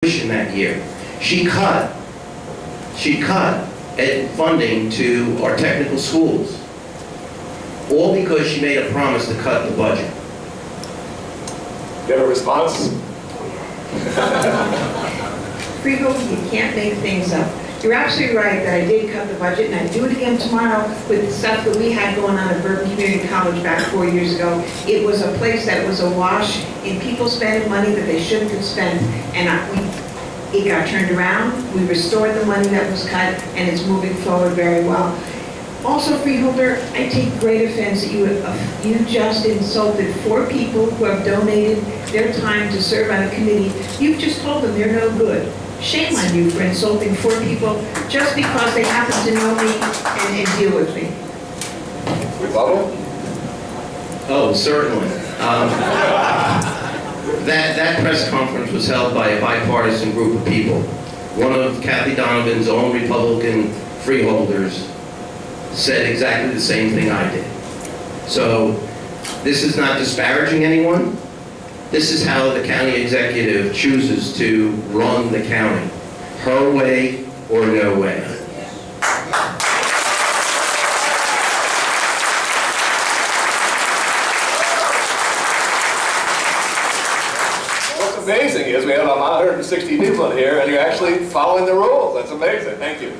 tuition that year. She cut funding to our technical schools, all because she made a promise to cut the budget. You have a response? Freehold, you can't make things up. You're absolutely right that I did cut the budget, and I'd do it again tomorrow with the stuff that we had going on at Bergen Community College back 4 years ago. It was a place that was awash in people spending money that they shouldn't have spent, and it got turned around. We restored the money that was cut, and it's moving forward very well. Also, Freeholder, I take great offense that you just insulted 4 people who have donated their time to serve on a committee. You've just told them they're no good. Shame on you for insulting 4 people just because they happen to know me and deal with me. Rebuttal? Oh, certainly. That press conference was held by a bipartisan group of people. One of Kathy Donovan's own Republican freeholders said exactly the same thing I did. So this is not disparaging anyone. This is how the county executive chooses to run the county. Her way or no way. What's amazing is we have 160 people in here and you're actually following the rules. That's amazing. Thank you.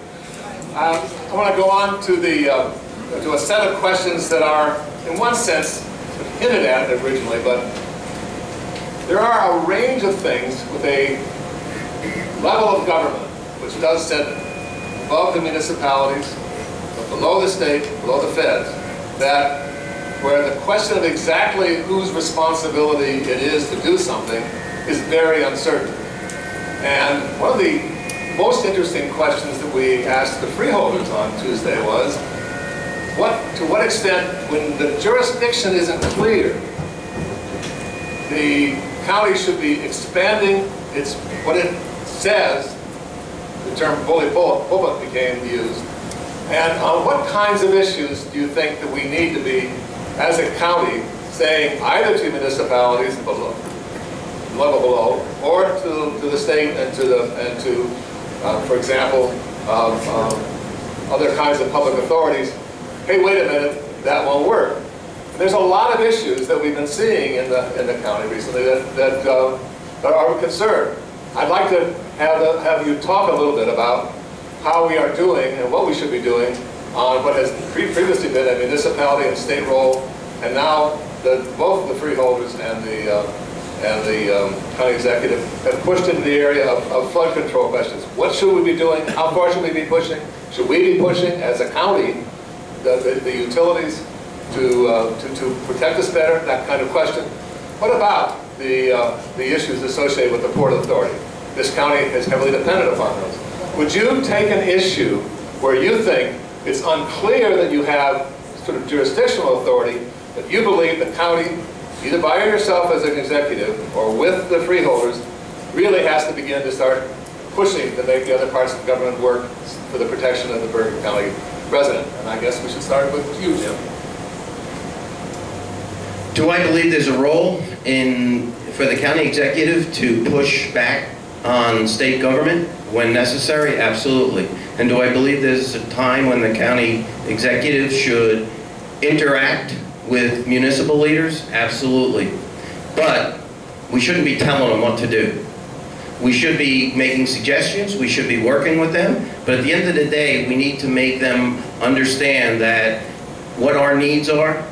I want to go on to to a set of questions that are, in one sense, hinted at originally, but there are a range of things with a level of government which does sit above the municipalities, but below the state, below the feds, where the question of exactly whose responsibility it is to do something is very uncertain. And one of the most interesting questions that we asked the freeholders on Tuesday was, to what extent, when the jurisdiction isn't clear, the county should be expanding what it says, the term bully pulpit became used, and on what kinds of issues do you think that we need to be, as a county, saying either to municipalities below, level below, or to the state and to for example, other kinds of public authorities, hey, wait a minute, that won't work. And there's a lot of issues that we've been seeing in the county recently that are of concern. I'd like to have you talk a little bit about how we are doing and what we should be doing on what has previously been a municipality and state role, and now both the freeholders and the county executive have pushed into the area of flood control questions. What should we be doing? How far should we be pushing? Should we be pushing as a county the utilities to protect us better? That kind of question. What about the issues associated with the Port Authority? This county is heavily dependent upon those. Would you take an issue where you think it's unclear that you have sort of jurisdictional authority, but you believe the county, either by yourself as an executive or with the freeholders, really has to begin to start pushing to make the other parts of the government work for the protection of the Bergen County resident? And I guess we should start with you, Jim. Do I believe there's a role for the county executive to push back on state government when necessary? Absolutely. And do I believe there's a time when the county executive should interact with municipal leaders? Absolutely. But we shouldn't be telling them what to do. We should be making suggestions, we should be working with them, but at the end of the day, we need to make them understand that what our needs are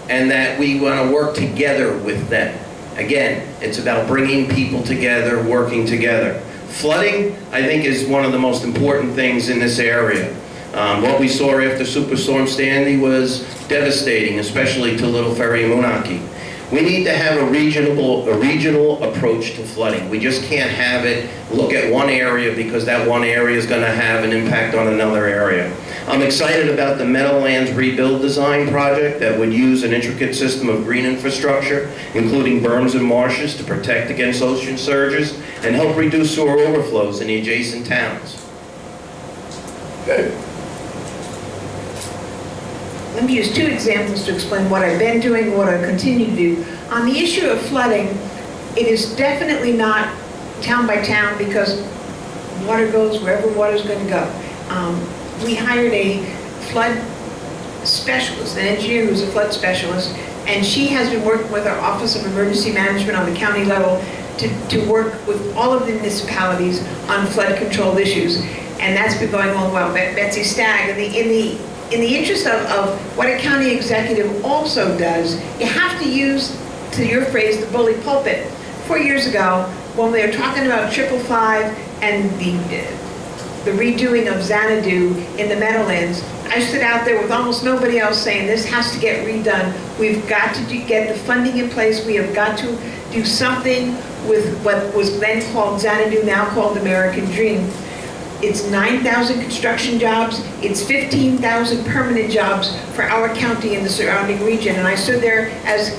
and that we want to work together with them. Again, it's about bringing people together, working together. Flooding, I think, is one of the most important things in this area. What we saw after Superstorm Sandy was devastating, especially to Little Ferry and Moonachie. We need to have a regional approach to flooding. We just can't have it look at one area because that one area is going to have an impact on another area. I'm excited about the Meadowlands Rebuild Design project that would use an intricate system of green infrastructure, including berms and marshes, to protect against ocean surges and help reduce sewer overflows in the adjacent towns. Okay. Let me use 2 examples to explain what I've been doing and what I continue to do. On the issue of flooding, it is definitely not town by town, because water goes wherever water's going to go. We hired a flood specialist, an engineer who's a flood specialist, and she has been working with our Office of Emergency Management on the county level to work with all of the municipalities on flood control issues. And that's been going on well. Betsy Stagg, in the interest of what a county executive also does, you have to use, to your phrase, the bully pulpit. 4 years ago, when we were talking about 555 and the redoing of Xanadu in the Meadowlands, I stood out there with almost nobody else saying this has to get redone. We've got to get the funding in place. We have got to do something with what was then called Xanadu, now called American Dream. It's 9,000 construction jobs. It's 15,000 permanent jobs for our county and the surrounding region. And I stood there as a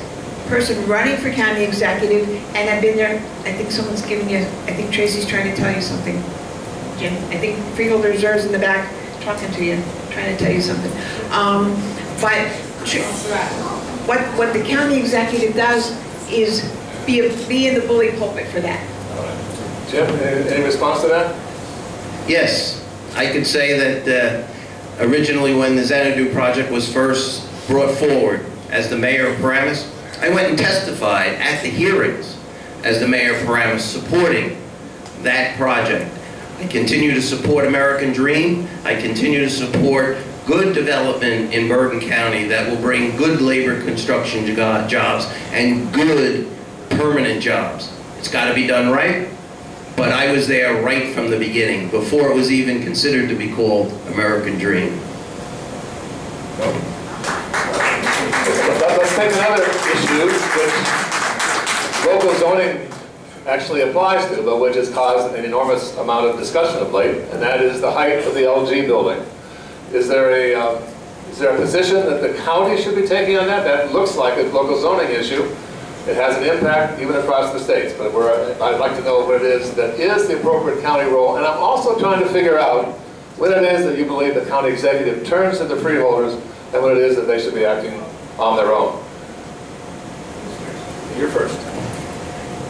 person running for county executive, and I've been there. I think someone's giving you, I think Tracy's trying to tell you something. Jim, I think Freeholder Reserve's in the back talking to you, trying to tell you something. But what the county executive does is be in the bully pulpit for that. Jim, any response to that? Yes, I could say that originally when the Xanadu project was first brought forward as the mayor of Paramus, I went and testified at the hearings as the mayor of Paramus supporting that project. I continue to support American Dream. I continue to support good development in Bergen County that will bring good labor construction jobs and good permanent jobs. It's got to be done right. But I was there right from the beginning, before it was even considered to be called American Dream. Let's take another issue, which local zoning actually applies to, but which has caused an enormous amount of discussion of late, and that is the height of the LG building. Is there a position that the county should be taking on that? That looks like a local zoning issue. It has an impact even across the states, but I'd like to know what it is that is the appropriate county role. And I'm also trying to figure out what it is that you believe the county executive turns to the freeholders and what it is that they should be acting on their own. You're first.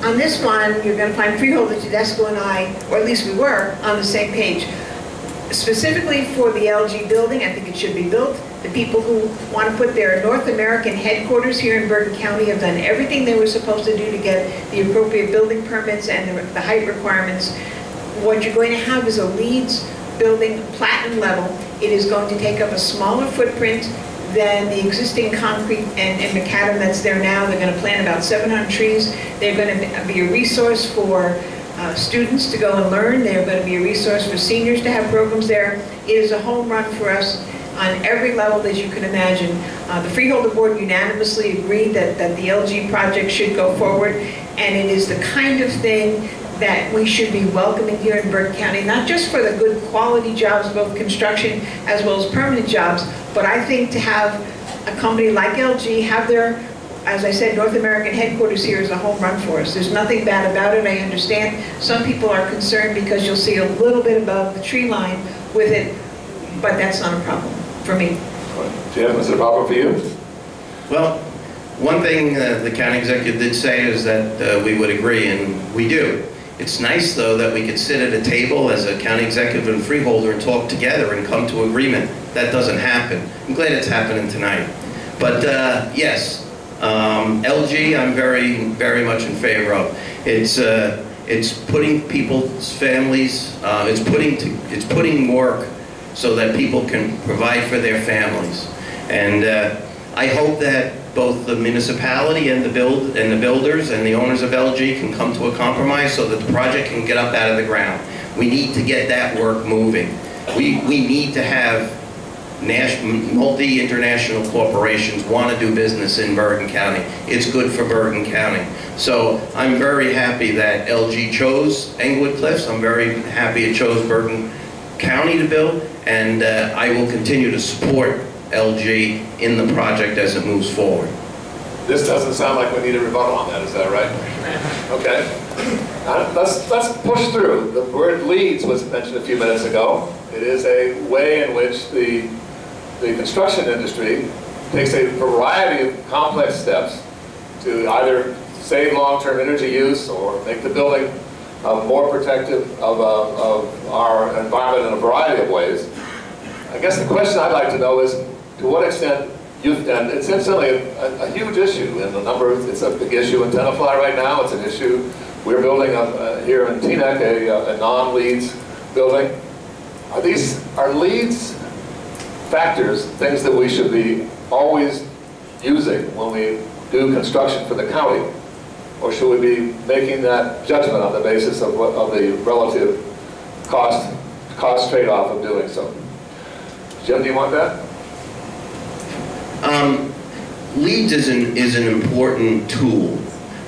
On this one, you're going to find Freeholder Tedesco and I, or at least we were, on the same page. Specifically for the LG building, I think it should be built. The people who want to put their North American headquarters here in Bergen County have done everything they were supposed to do to get the appropriate building permits and the height requirements. What you're going to have is a Leeds building, platinum level. It is going to take up a smaller footprint than the existing concrete and macadam that's there now. They're going to plant about 700 trees. They're going to be a resource for students to go and learn. They're going to be a resource for seniors to have programs there. It is a home run for us on every level that you can imagine. The Freeholder Board unanimously agreed that the LG project should go forward, and it is the kind of thing that we should be welcoming here in Bergen County, not just for the good quality jobs, both construction as well as permanent jobs, but I think to have a company like LG have their, as I said, North American headquarters here is a home run for us. There's nothing bad about it. I understand some people are concerned because you'll see a little bit above the tree line with it, but that's not a problem for me. Jim, is it a problem for you? Well, one thing the county executive did say is that we would agree, and we do. It's nice, though, that we could sit at a table as a county executive and freeholder and talk together and come to agreement. That doesn't happen. I'm glad it's happening tonight. But yes, LG I'm very, very much in favor of. It's putting people's families, it's putting work so that people can provide for their families. And I hope that both the municipality and the builders and the owners of LG can come to a compromise so that the project can get up out of the ground. We need to get that work moving. We need to have multi-international corporations want to do business in Bergen County. It's good for Bergen County. So I'm very happy that LG chose Englewood Cliffs. I'm very happy it chose Bergen County to build, and I will continue to support LG in the project as it moves forward. This doesn't sound like we need a rebuttal on that, is that right? Okay. Let's push through. The word leads was mentioned a few minutes ago. It is a way in which the construction industry takes a variety of complex steps to either save long-term energy use or make the building more protective of our environment in a variety of ways. I guess the question I'd like to know is, to what extent and it's incidentally a huge issue in the number, it's a big issue in Tenafly right now, it's an issue. We're building here in Teaneck a non-LEEDs building. Are LEEDs factors, things that we should be always using when we do construction for the county? Or should we be making that judgment on the basis of the relative cost trade-off of doing so? Jim, do you want that? LEEDs is an important tool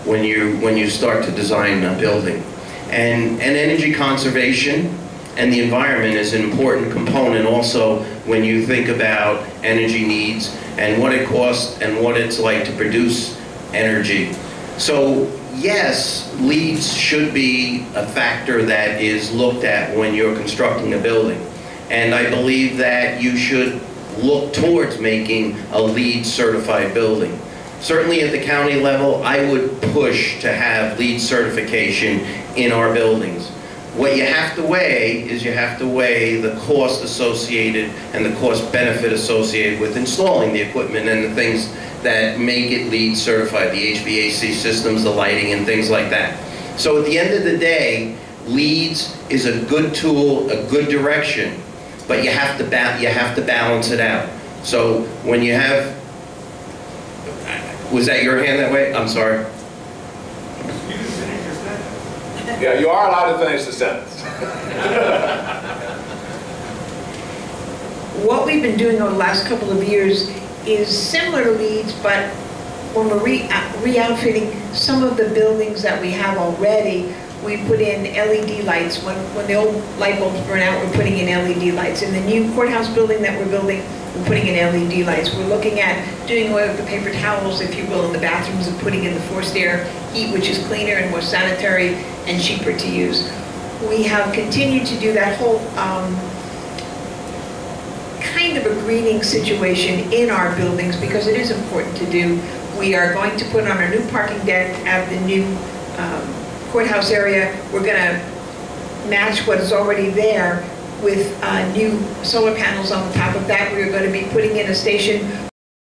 when you start to design a building, and energy conservation and the environment is an important component also when you think about energy needs and what it costs and what it's like to produce energy. So yes, LEEDs should be a factor that is looked at when you're constructing a building, and I believe that you should look towards making a LEED certified building. Certainly at the county level, I would push to have LEED certification in our buildings. What you have to weigh is you have to weigh the cost associated and the cost benefit associated with installing the equipment and the things that make it LEED certified, the HVAC systems, the lighting, and things like that. So at the end of the day, LEEDs is a good tool, a good direction, but you have to balance it out. So when you have, was that your hand that way? I'm sorry. Yeah, you are allowed to finish the sentence. What we've been doing over the last couple of years is similar to LEEDs, but when we're re-outfitting some of the buildings that we have already, we put in LED lights. When the old light bulbs burn out, we're putting in LED lights. In the new courthouse building that we're building, we're putting in LED lights. We're looking at doing away with the paper towels, if you will, in the bathrooms and putting in the forced air heat, which is cleaner and more sanitary and cheaper to use. We have continued to do that whole kind of a greening situation in our buildings because it is important to do. We are going to put on our new parking deck at the new courthouse area. We're going to match what is already there with new solar panels on the top of that. We're going to be putting in a station